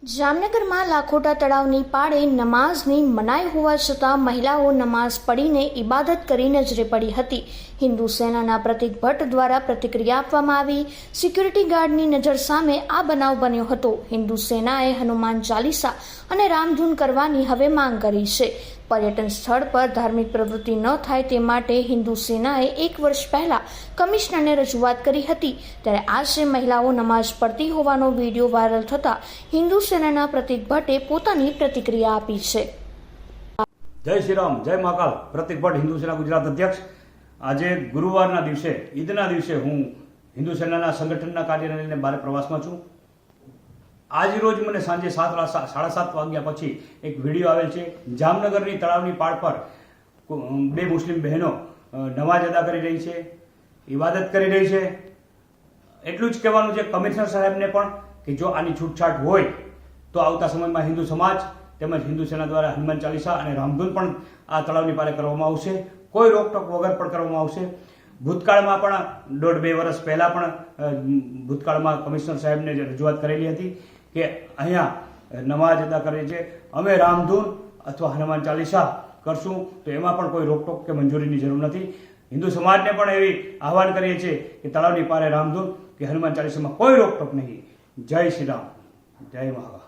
જામનગરમાં લાખોટા તળાવની પાળે નમાઝની મનાઈ હોવા છતાં મહિલાઓ નમાઝ પઢીને ઇબાદત કરી નજરે પડી હતી. હિન્દુ સેનાના પ્રતિક ભટ્ટ દ્વારા પ્રતિક્રિયા આપવામાં આવી. સિક્યુરિટી ગાર્ડની નજર સામે આ બનાવ બન્યો હતો. હિન્દુ સેનાએ હનુમાન ચાલીસા અને રામધૂન કરવાની હવે માંગ કરી છે. પર્યટન સ્થળ પર ધાર્મિક પ્રવૃત્તિ ન થાય તે માટે હિન્દુ સેનાએ 1 વર્ષ પહેલા કમિશનરને રજૂઆત કરી હતી. ત્યારે આજે મહિલાઓ નમાઝ પઢતી હોવાનો વિડીયો વાયરલ થતા હિન્દુ સેનાના પ્રતિક ભટ્ટે પોતાની પ્રતિક્રિયા આપી છે. જય શ્રી રામ, જય મહાકાલ. પ્રતિક ભટ્ટ, હિન્દુ સેના ગુજરાત અધ્યક્ષ. આજે ગુરુવારના દિવસે, ઈદના દિવસે હું હિન્દુ સેનાના સંગઠનના કાર્યને લઈને બહાર પ્રવાસમાં છું. આજ રોજ મને સાંજે 7:30 વાગ્યા પછી એક વિડીયો આવેલ છે. જામનગરની તળાવની પાળ પર 2 મુસ્લિમ બહેનો નમાઝ અદા કરી રહી છે, ઇબાદત કરી રહી છે. એટલું જ કહેવાનું છે કમિશનર સાહેબને પણ કે જો આની છૂટછાટ હોય તો આવતા સમયમાં હિન્દુ સમાજ તેમજ હિન્દુ સેના દ્વારા હનુમાન ચાલીસા અને રામધૂન પણ આ તળાવની પાળે કરવામાં આવશે. કોઈ રોકટોક વગર પણ કરવામાં આવશે. ભૂતકાળમાં પણ 1.5-2 વર્ષ પહેલાં પણ ભૂતકાળમાં કમિશનર સાહેબને રજૂઆત કરેલી હતી કે અહીંયા નમાઝ અદા કરે છે, અમે રામધૂન અથવા હનુમાન ચાલીસા કરશું તો એમાં પણ કોઈ રોકટોક કે મંજૂરીની જરૂર નથી. હિન્દુ સમાજને પણ એવી આહવાન કરીએ છીએ કે તળાવની પાળે રામધૂન કે હનુમાન ચાલીસામાં કોઈ રોકટોક નહીં. જય શ્રી રામ, જય મહાકાલ.